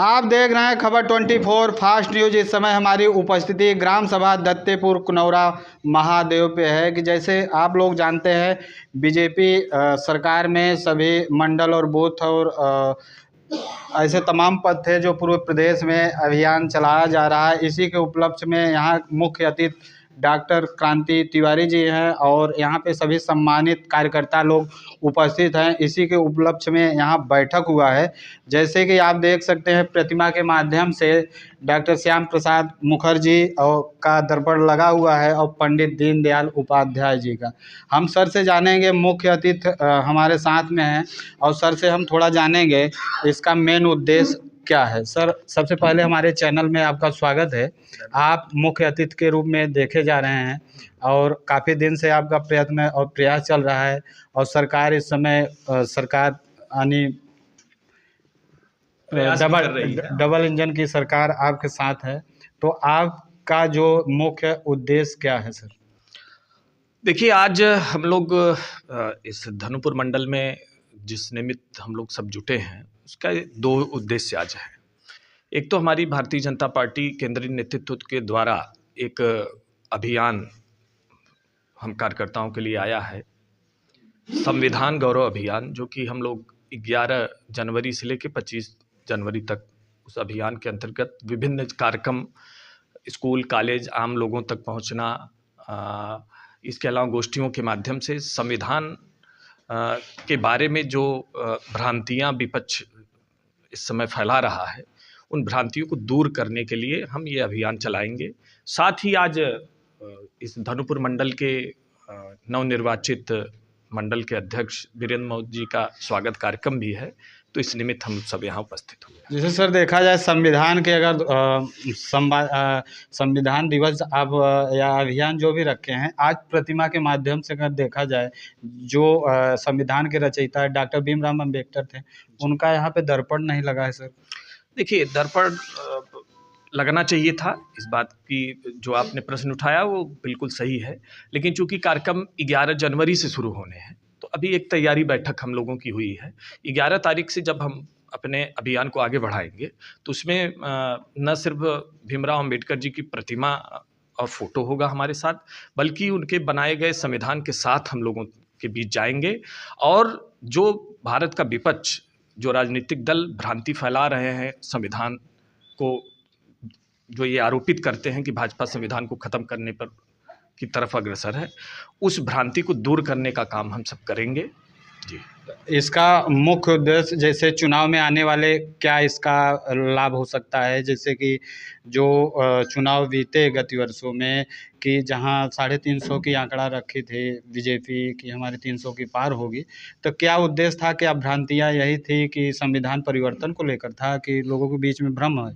आप देख रहे हैं खबर 24 फास्ट न्यूज। इस समय हमारी उपस्थिति ग्राम सभा दत्तेपुर कुनौरा महादेव पे है कि जैसे आप लोग जानते हैं बीजेपी सरकार में सभी मंडल और बूथ और ऐसे तमाम पद थे जो पूरे प्रदेश में अभियान चलाया जा रहा है। इसी के उपलक्ष्य में यहाँ मुख्य अतिथि डॉक्टर क्रांति तिवारी जी हैं और यहाँ पे सभी सम्मानित कार्यकर्ता लोग उपस्थित हैं। इसी के उपलक्ष्य में यहाँ बैठक हुआ है। जैसे कि आप देख सकते हैं प्रतिमा के माध्यम से डॉक्टर श्याम प्रसाद मुखर्जी और का दर्पण लगा हुआ है और पंडित दीनदयाल उपाध्याय जी का। हम सर से जानेंगे, मुख्य अतिथि हमारे साथ में हैं और सर से हम थोड़ा जानेंगे इसका मेन उद्देश्य क्या है। सर, सबसे पहले हमारे चैनल में आपका स्वागत है। आप मुख्य अतिथि के रूप में देखे जा रहे हैं और काफ़ी दिन से आपका प्रयत्न और प्रयास चल रहा है और सरकार इस समय सरकार यानी डबल इंजन की सरकार आपके साथ है, तो आपका जो मुख्य उद्देश्य क्या है सर? देखिए, आज हम लोग इस धनुपुर मंडल में जिस निमित्त हम लोग सब जुटे हैं उसका दो उद्देश्य आज है। एक तो हमारी भारतीय जनता पार्टी केंद्रीय नेतृत्व के द्वारा एक अभियान हम कार्यकर्ताओं के लिए आया है, संविधान गौरव अभियान, जो कि हम लोग 11 जनवरी से लेकर 25 जनवरी तक उस अभियान के अंतर्गत विभिन्न कार्यक्रम, स्कूल कॉलेज, आम लोगों तक पहुंचना, इसके अलावा गोष्ठियों के माध्यम से संविधान के बारे में जो भ्रांतियां विपक्ष इस समय फैला रहा है, उन भ्रांतियों को दूर करने के लिए हम ये अभियान चलाएंगे। साथ ही आज इस धनुपुर मंडल के नवनिर्वाचित मंडल के अध्यक्ष वीरेंद्र मोदी जी का स्वागत कार्यक्रम भी है, तो इस निमित्त हम सब यहाँ उपस्थित हुए। जैसे सर देखा जाए संविधान के अगर संविधान दिवस आप या अभियान जो भी रखे हैं, आज प्रतिमा के माध्यम से अगर देखा जाए जो संविधान के रचयिता डॉक्टर भीमराव अम्बेडकर थे, उनका यहाँ पे दर्पण नहीं लगा है सर। देखिए, दर्पण लगना चाहिए था। इस बात की जो आपने प्रश्न उठाया वो बिल्कुल सही है, लेकिन चूंकि कार्यक्रम 11 जनवरी से शुरू होने हैं तो अभी एक तैयारी बैठक हम लोगों की हुई है। 11 तारीख से जब हम अपने अभियान को आगे बढ़ाएंगे तो उसमें न सिर्फ भीमराव अम्बेडकर जी की प्रतिमा और फोटो होगा हमारे साथ, बल्कि उनके बनाए गए संविधान के साथ हम लोगों के बीच जाएंगे और जो भारत का विपक्ष, जो राजनीतिक दल भ्रांति फैला रहे हैं, संविधान को जो ये आरोपित करते हैं कि भाजपा संविधान को ख़त्म करने पर की तरफ अग्रसर है, उस भ्रांति को दूर करने का काम हम सब करेंगे जी। इसका मुख्य उद्देश्य जैसे चुनाव में आने वाले क्या इसका लाभ हो सकता है, जैसे कि जो चुनाव बीते गत वर्षों में कि जहां 350 की आंकड़ा रखी थी बीजेपी की हमारी 300 की पार होगी, तो क्या उद्देश्य था? कि भ्रांतियां यही थी कि संविधान परिवर्तन को लेकर था कि लोगों के बीच में भ्रम है?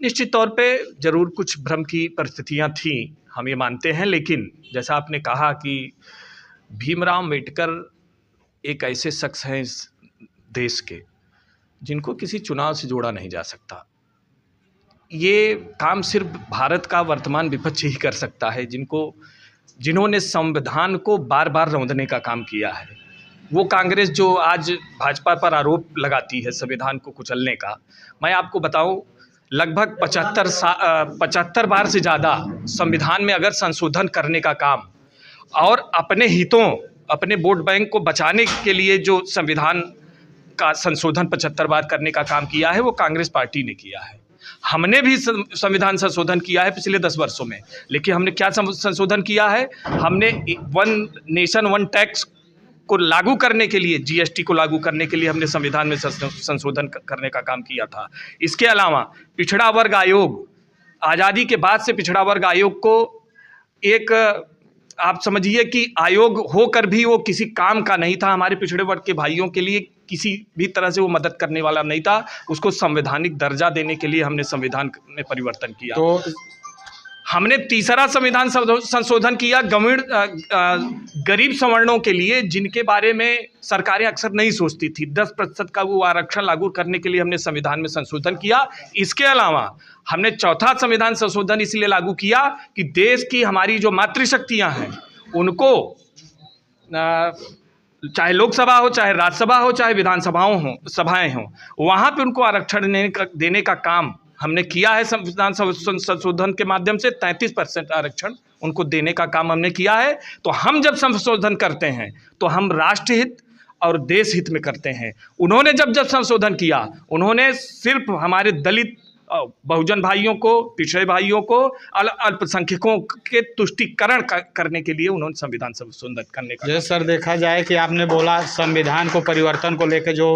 निश्चित तौर पे जरूर कुछ भ्रम की परिस्थितियां थी, हम ये मानते हैं, लेकिन जैसा आपने कहा कि भीमराव अम्बेडकर एक ऐसे शख्स हैं इस देश के जिनको किसी चुनाव से जोड़ा नहीं जा सकता। ये काम सिर्फ भारत का वर्तमान विपक्ष ही कर सकता है, जिन्होंने संविधान को बार बार रौंदने का काम किया है। वो कांग्रेस जो आज भाजपा पर आरोप लगाती है संविधान को कुचलने का, मैं आपको बताऊं लगभग 75 बार से ज़्यादा संविधान में अगर संशोधन करने का काम और अपने हितों, अपने वोट बैंक को बचाने के लिए जो संविधान का संशोधन 75 बार करने का काम किया है, वो कांग्रेस पार्टी ने किया है। हमने भी संविधान संशोधन किया है पिछले 10 वर्षों में, लेकिन हमने क्या संशोधन किया है? हमने वन नेशन वन टैक्स को लागू करने के लिए, जीएसटी को लागू करने के लिए हमने संविधान में संशोधन करने का काम किया था। इसके अलावा पिछड़ा वर्ग आयोग, आज़ादी के बाद से पिछड़ा वर्ग आयोग को एक आप समझिए कि आयोग होकर भी वो किसी काम का नहीं था। हमारे पिछड़े वर्ग के भाइयों के लिए किसी भी तरह से वो मदद करने वाला नहीं था। उसको संवैधानिक दर्जा देने के लिए हमने संविधान में परिवर्तन किया। तो हमने तीसरा संविधान संशोधन किया गरीब सवर्णों के लिए, जिनके बारे में सरकारें अक्सर नहीं सोचती थी। 10% का वो आरक्षण लागू करने के लिए हमने संविधान में संशोधन किया। इसके अलावा हमने चौथा संविधान संशोधन इसलिए लागू किया कि देश की हमारी जो मातृशक्तियां हैं उनको चाहे लोकसभा हो, चाहे राज्यसभा हो, चाहे विधानसभाओं हो, सभाएं हों, वहाँ पे उनको आरक्षण देने का काम हमने किया है। संविधान संशोधन के माध्यम से 33% आरक्षण उनको देने का काम हमने किया है। तो हम जब संशोधन करते हैं तो हम राष्ट्रहित और देश हित में करते हैं। उन्होंने जब जब संशोधन किया, उन्होंने सिर्फ हमारे दलित, बहुजन भाइयों को, पिछड़े भाइयों को, अल्पसंख्यकों के तुष्टिकरण करने के लिए उन्होंने संविधान संशोधन करने का। जैसे सर देखा जाए कि आपने बोला संविधान को परिवर्तन को लेकर जो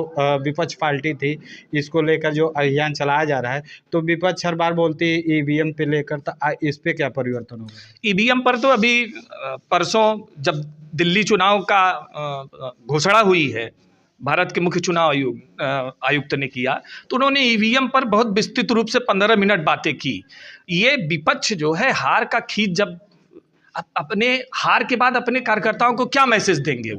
विपक्ष पार्टी थी, इसको लेकर जो अभियान चलाया जा रहा है, तो विपक्ष हर बार बोलती है ईवीएम पे लेकर, तो इस पे क्या परिवर्तन होगा? ईवीएम पर तो अभी परसों जब दिल्ली चुनाव का घोषणा हुई है, भारत के मुख्य चुनाव आयुक्त ने किया, तो उन्होंने ईवीएम पर बहुत विस्तृत रूप से 15 मिनट बातें की। ये विपक्ष जो है, हार का खींच, जब अपने हार के बाद अपने कार्यकर्ताओं को क्या मैसेज देंगे?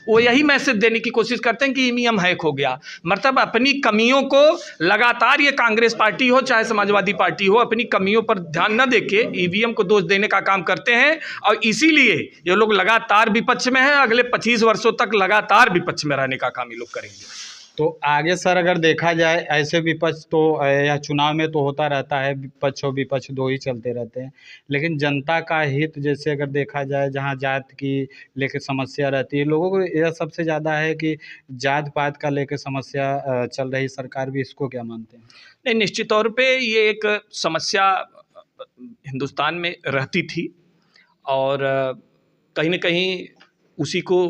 वो यही मैसेज देने की कोशिश करते हैं कि ईवीएम हैक हो गया। मतलब अपनी कमियों को लगातार, ये कांग्रेस पार्टी हो चाहे समाजवादी पार्टी हो, अपनी कमियों पर ध्यान न देके ईवीएम को दोष देने का काम करते हैं। और इसीलिए ये लोग लगातार विपक्ष में हैं। अगले 25 वर्षों तक लगातार विपक्ष में रहने का काम ये लोग करेंगे। तो आगे सर अगर देखा जाए, ऐसे विपक्ष तो या चुनाव में तो होता रहता है, विपक्ष और विपक्ष दो ही चलते रहते हैं, लेकिन जनता का हित जैसे अगर देखा जाए, जहां जात की लेकर समस्या रहती है, लोगों को यह सबसे ज़्यादा है कि जात पात का लेकर समस्या चल रही, सरकार भी इसको क्या मानते हैं? नहीं, निश्चित तौर पे ये एक समस्या हिंदुस्तान में रहती थी और कहीं न कहीं उसी को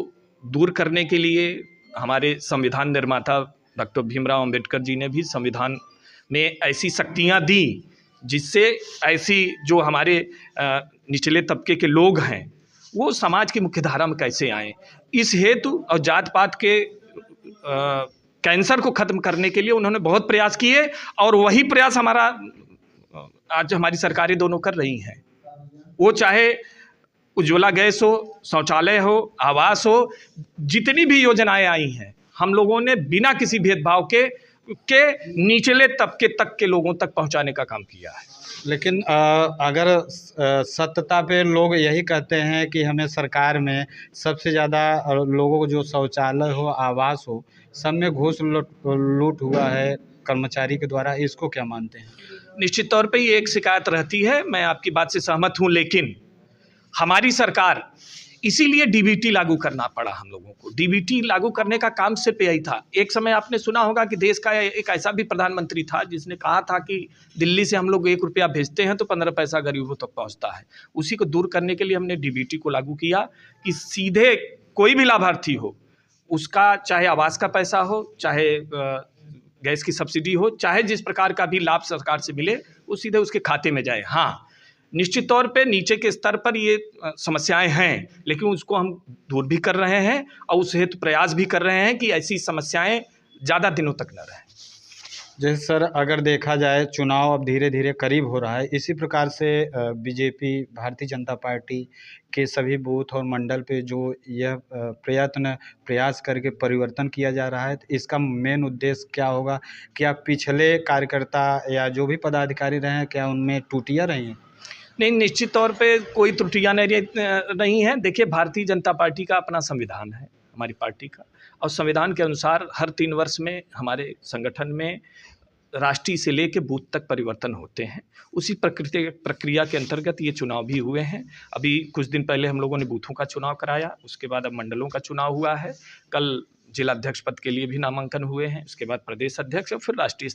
दूर करने के लिए हमारे संविधान निर्माता डॉक्टर भीमराव अंबेडकर जी ने भी संविधान में ऐसी शक्तियाँ दी, जिससे ऐसी जो हमारे निचले तबके के लोग हैं, वो समाज की मुख्यधारा में कैसे आएँ, इस हेतु और जात पात के कैंसर को ख़त्म करने के लिए उन्होंने बहुत प्रयास किए। और वही प्रयास हमारा आज हमारी सरकारें दोनों कर रही हैं। वो चाहे उज्ज्वला गैस हो, शौचालय हो, आवास हो, जितनी भी योजनाएं आई हैं, हम लोगों ने बिना किसी भेदभाव के निचले तबके तक के लोगों तक पहुंचाने का काम किया है। लेकिन अगर सत्यता पे लोग यही कहते हैं कि हमें सरकार में सबसे ज़्यादा लोगों को जो शौचालय हो, आवास हो, सब में घूस लूट हुआ है कर्मचारी के द्वारा, इसको क्या मानते हैं? निश्चित तौर पे ये एक शिकायत रहती है, मैं आपकी बात से सहमत हूँ, लेकिन हमारी सरकार, इसीलिए डीबीटी लागू करना पड़ा हम लोगों को। डीबीटी लागू करने का काम सिर्फ यही था। एक समय आपने सुना होगा कि देश का एक ऐसा भी प्रधानमंत्री था जिसने कहा था कि दिल्ली से हम लोग 1 रुपया भेजते हैं तो 15 पैसा गरीबों तक पहुंचता है। उसी को दूर करने के लिए हमने डीबीटी को लागू किया कि सीधे कोई भी लाभार्थी हो, उसका चाहे आवास का पैसा हो, चाहे गैस की सब्सिडी हो, चाहे जिस प्रकार का भी लाभ सरकार से मिले, वो सीधे उसके खाते में जाए। हाँ, निश्चित तौर पे नीचे के स्तर पर ये समस्याएं हैं, लेकिन उसको हम दूर भी कर रहे हैं और उस हेतु प्रयास भी कर रहे हैं कि ऐसी समस्याएं ज़्यादा दिनों तक न रहें। जैसे सर अगर देखा जाए, चुनाव अब धीरे धीरे करीब हो रहा है, इसी प्रकार से बीजेपी, भारतीय जनता पार्टी के सभी बूथ और मंडल पे जो यह प्रयास करके परिवर्तन किया जा रहा है, तो इसका मेन उद्देश्य क्या होगा? क्या पिछले कार्यकर्ता या जो भी पदाधिकारी रहे हैं, क्या उनमें त्रुटियां रही हैं? नहीं, निश्चित तौर पे कोई त्रुटियां नहीं है। देखिए, भारतीय जनता पार्टी का अपना संविधान है, हमारी पार्टी का, और संविधान के अनुसार हर 3 वर्ष में हमारे संगठन में राष्ट्रीय से लेके बूथ तक परिवर्तन होते हैं। उसी प्रक्रिया के अंतर्गत ये चुनाव भी हुए हैं। अभी कुछ दिन पहले हम लोगों ने बूथों का चुनाव कराया, उसके बाद अब मंडलों का चुनाव हुआ है। कल जिला अध्यक्ष पद के लिए भी नामांकन हुए हैं, उसके बाद प्रदेश अध्यक्ष और फिर राष्ट्रीय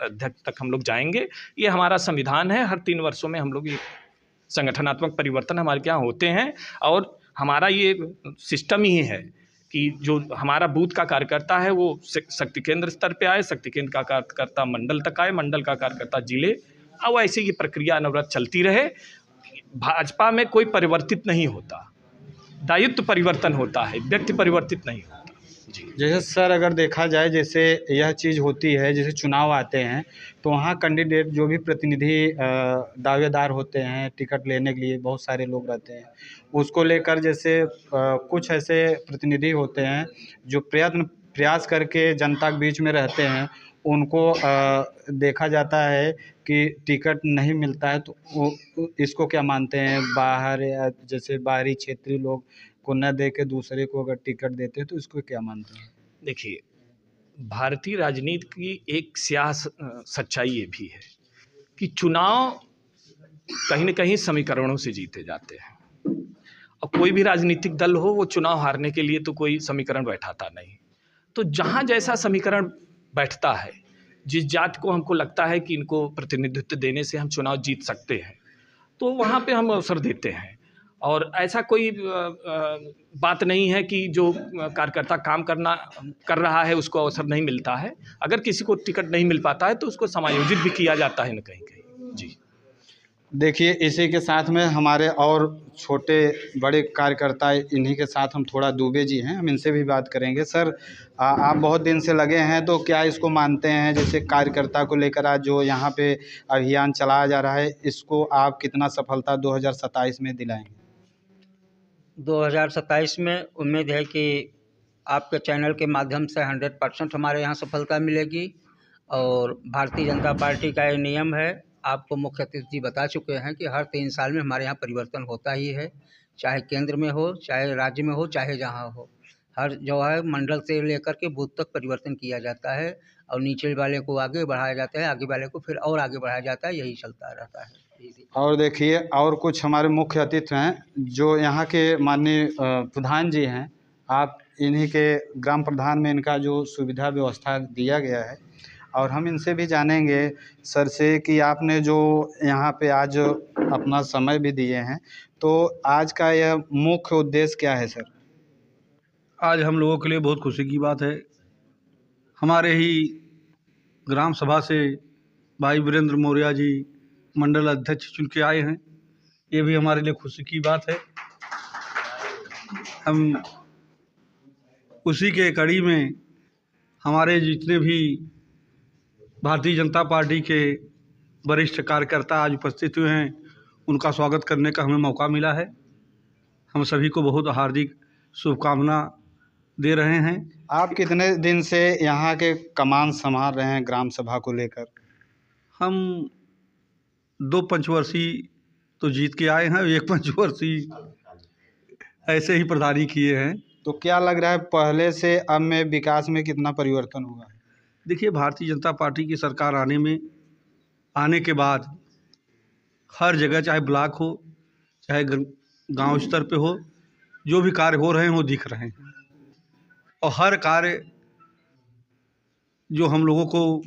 अध्यक्ष तक हम लोग जाएंगे। ये हमारा संविधान है। हर 3 वर्षों में हम लोग ये संगठनात्मक परिवर्तन हमारे यहाँ होते हैं और हमारा ये सिस्टम ही है कि जो हमारा बूथ का कार्यकर्ता है वो शक्ति केंद्र स्तर पे आए, शक्ति केंद्र का कार्यकर्ता मंडल तक आए, मंडल का कार्यकर्ता जिले, और ऐसे ये प्रक्रिया अनवरत चलती रहे। भाजपा में कोई परिवर्तित नहीं होता, दायित्व परिवर्तन होता है, व्यक्ति परिवर्तित नहीं होता। जी, जैसे सर अगर देखा जाए, जैसे यह चीज़ होती है, जैसे चुनाव आते हैं तो वहाँ कैंडिडेट जो भी प्रतिनिधि दावेदार होते हैं टिकट लेने के लिए, बहुत सारे लोग रहते हैं, उसको लेकर जैसे कुछ ऐसे प्रतिनिधि होते हैं जो प्रयास करके जनता के बीच में रहते हैं, उनको देखा जाता है कि टिकट नहीं मिलता है, तो इसको क्या मानते हैं? बाहर या जैसे बाहरी क्षेत्रीय लोग को न दे के दूसरे को अगर टिकट देते तो इसको क्या मानते हैं? देखिए, भारतीय राजनीति की एक स्याह सच्चाई ये भी है कि चुनाव कहीं न कहीं समीकरणों से जीते जाते हैं, और कोई भी राजनीतिक दल हो वो चुनाव हारने के लिए तो कोई समीकरण बैठाता नहीं। तो जहाँ जैसा समीकरण बैठता है, जिस जात को हमको लगता है कि इनको प्रतिनिधित्व देने से हम चुनाव जीत सकते हैं, तो वहाँ पे हम अवसर देते हैं। और ऐसा कोई बात नहीं है कि जो कार्यकर्ता काम कर रहा है उसको अवसर नहीं मिलता है। अगर किसी को टिकट नहीं मिल पाता है तो उसको समायोजित भी किया जाता है न कहीं-कहीं। जी। देखिए, इसी के साथ में हमारे और छोटे बड़े कार्यकर्ता इन्हीं के साथ हम थोड़ा दुबे जी हैं, हम इनसे भी बात करेंगे। सर, आप बहुत दिन से लगे हैं, तो क्या इसको मानते हैं जैसे कार्यकर्ता को लेकर आज जो यहाँ पे अभियान चलाया जा रहा है, इसको आप कितना सफलता 2027 में दिलाएंगे? 2027 में उम्मीद है कि आपके चैनल के माध्यम से 100% हमारे यहाँ सफलता मिलेगी। और भारतीय जनता पार्टी का ये नियम है, आपको मुख्य अतिथि बता चुके हैं कि हर 3 साल में हमारे यहाँ परिवर्तन होता ही है, चाहे केंद्र में हो, चाहे राज्य में हो, चाहे जहाँ हो। हर जो है मंडल से लेकर के बूथ तक परिवर्तन किया जाता है, और नीचे वाले को आगे बढ़ाया जाता है, आगे वाले को फिर और आगे बढ़ाया जाता है, यही चलता रहता है। और देखिए, और कुछ हमारे मुख्य अतिथि हैं जो यहाँ के माननीय प्रधान जी हैं। आप इन्हीं के ग्राम प्रधान में इनका जो सुविधा व्यवस्था दिया गया है, और हम इनसे भी जानेंगे सर से कि आपने जो यहाँ पे आज अपना समय भी दिए हैं, तो आज का यह मुख्य उद्देश्य क्या है सर? आज हम लोगों के लिए बहुत खुशी की बात है, हमारे ही ग्राम सभा से भाई वीरेंद्र मौर्य जी मंडल अध्यक्ष चुन के आए हैं। ये भी हमारे लिए खुशी की बात है। हम उसी के कड़ी में हमारे जितने भी भारतीय जनता पार्टी के वरिष्ठ कार्यकर्ता आज उपस्थित हुए हैं, उनका स्वागत करने का हमें मौका मिला है। हम सभी को बहुत हार्दिक शुभकामना दे रहे हैं। आप कितने दिन से यहाँ के कमान संभाल रहे हैं ग्राम सभा को लेकर? हम 2 पंचवर्षीय तो जीत के आए हैं, 1 पंचवर्षीय ऐसे ही प्रधानी किए हैं। तो क्या लग रहा है पहले से अब में विकास में कितना परिवर्तन हुआ है? देखिए, भारतीय जनता पार्टी की सरकार आने के बाद हर जगह, चाहे ब्लॉक हो चाहे गांव स्तर पे हो, जो भी कार्य हो रहे हैं वो दिख रहे हैं। और हर कार्य जो हम लोगों को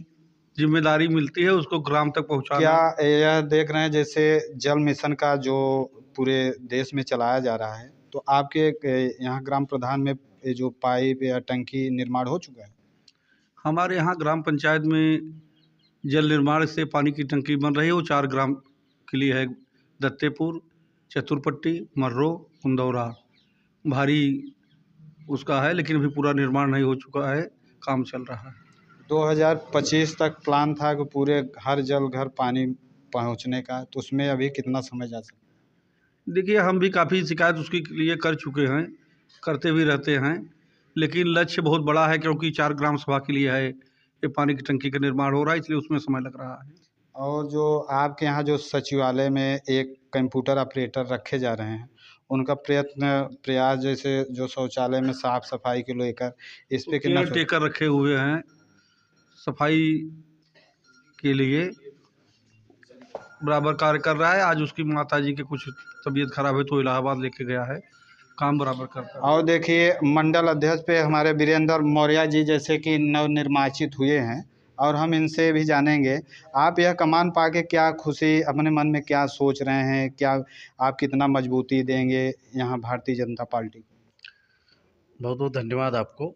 जिम्मेदारी मिलती है उसको ग्राम तक पहुंचाना। क्या यह देख रहे हैं जैसे जल मिशन का जो पूरे देश में चलाया जा रहा है, तो आपके यहाँ ग्राम प्रधान में ये जो पाइप या टंकी निर्माण हो चुका है? हमारे यहाँ ग्राम पंचायत में जल निर्माण से पानी की टंकी बन रही है। वो 4 ग्राम के लिए है, दत्तेपुर, चतुरपट्टी, मर्रो, कुंदौरा। भारी उसका है, लेकिन अभी पूरा निर्माण नहीं हो चुका है, काम चल रहा है। 2025 तक प्लान था कि पूरे हर जल घर पानी पहुँचने का, तो उसमें अभी कितना समय जा सकता है? देखिए, हम भी काफ़ी शिकायत उसके लिए कर चुके हैं, करते भी रहते हैं, लेकिन लक्ष्य बहुत बड़ा है क्योंकि 4 ग्राम सभा के लिए है ये पानी की टंकी का निर्माण हो रहा है, इसलिए उसमें समय लग रहा है। और जो आपके यहाँ जो सचिवालय में एक कंप्यूटर ऑपरेटर रखे जा रहे हैं, उनका प्रयास जैसे जो शौचालय में साफ सफाई को लेकर, इस पे कितना टेकर रखे हुए हैं सफाई के लिए, बराबर कार्य कर रहा है। आज उसकी माताजी के कुछ तबीयत खराब है तो इलाहाबाद लेके गया है, काम बराबर करता है। और देखिए, मंडल अध्यक्ष पे हमारे वीरेंद्र मौर्य जी जैसे कि नवनिर्वाचित हुए हैं, और हम इनसे भी जानेंगे आप यह कमान पाके क्या खुशी अपने मन में क्या सोच रहे हैं, क्या आप कितना मजबूती देंगे यहाँ भारतीय जनता पार्टी को? बहुत बहुत धन्यवाद आपको।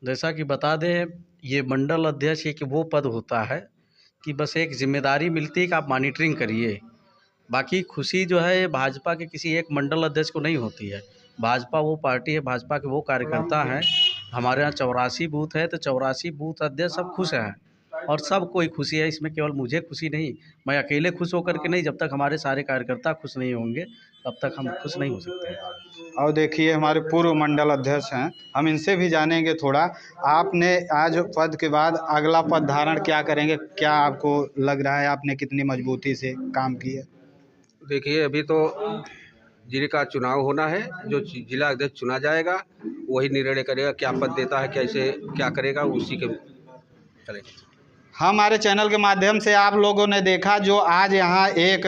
जैसा कि बता दें, ये मंडल अध्यक्ष एक वो पद होता है कि बस एक जिम्मेदारी मिलती है कि आप मॉनिटरिंग करिए। बाकी खुशी जो है भाजपा के किसी एक मंडल अध्यक्ष को नहीं होती है। भाजपा वो पार्टी है, भाजपा के वो कार्यकर्ता हैं। हमारे यहाँ 84 बूथ है, तो 84 बूथ अध्यक्ष सब खुश हैं और सब कोई खुशी है। इसमें केवल मुझे खुशी नहीं, मैं अकेले खुश होकर के नहीं, जब तक हमारे सारे कार्यकर्ता खुश नहीं होंगे तब तक हम खुश नहीं हो सकते हैं। और देखिए, हमारे पूर्व मंडल अध्यक्ष हैं, हम इनसे भी जानेंगे थोड़ा। आपने आज पद के बाद अगला पद धारण क्या करेंगे, क्या आपको लग रहा है आपने कितनी मजबूती से काम किया? देखिए, अभी तो जिले का चुनाव होना है। जो जिला अध्यक्ष चुना जाएगा वही निर्णय करेगा क्या पद देता है, कैसे क्या करेगा, उसी के चलेगा। हमारे चैनल के माध्यम से आप लोगों ने देखा जो आज यहाँ एक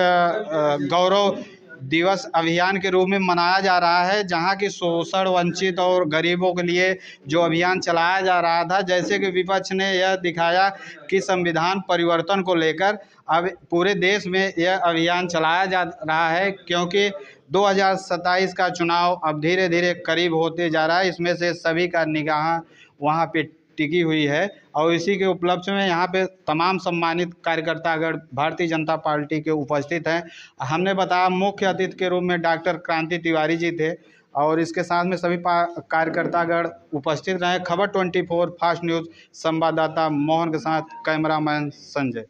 गौरव दिवस अभियान के रूप में मनाया जा रहा है, जहाँ की शोषण वंचित और गरीबों के लिए जो अभियान चलाया जा रहा था। जैसे कि विपक्ष ने यह दिखाया कि संविधान परिवर्तन को लेकर अब पूरे देश में यह अभियान चलाया जा रहा है, क्योंकि 2027 का चुनाव अब धीरे धीरे करीब होते जा रहा है। इसमें से सभी का निगाह वहाँ पे टिकी हुई है और इसी के उपलक्ष्य में यहाँ पे तमाम सम्मानित कार्यकर्तागण भारतीय जनता पार्टी के उपस्थित हैं। हमने बताया मुख्य अतिथि के रूप में डॉक्टर क्रांति तिवारी जी थे और इसके साथ में सभी कार्यकर्तागण उपस्थित रहे। खबर 24 फास्ट न्यूज़ संवाददाता मोहन के साथ कैमरामैन संजय।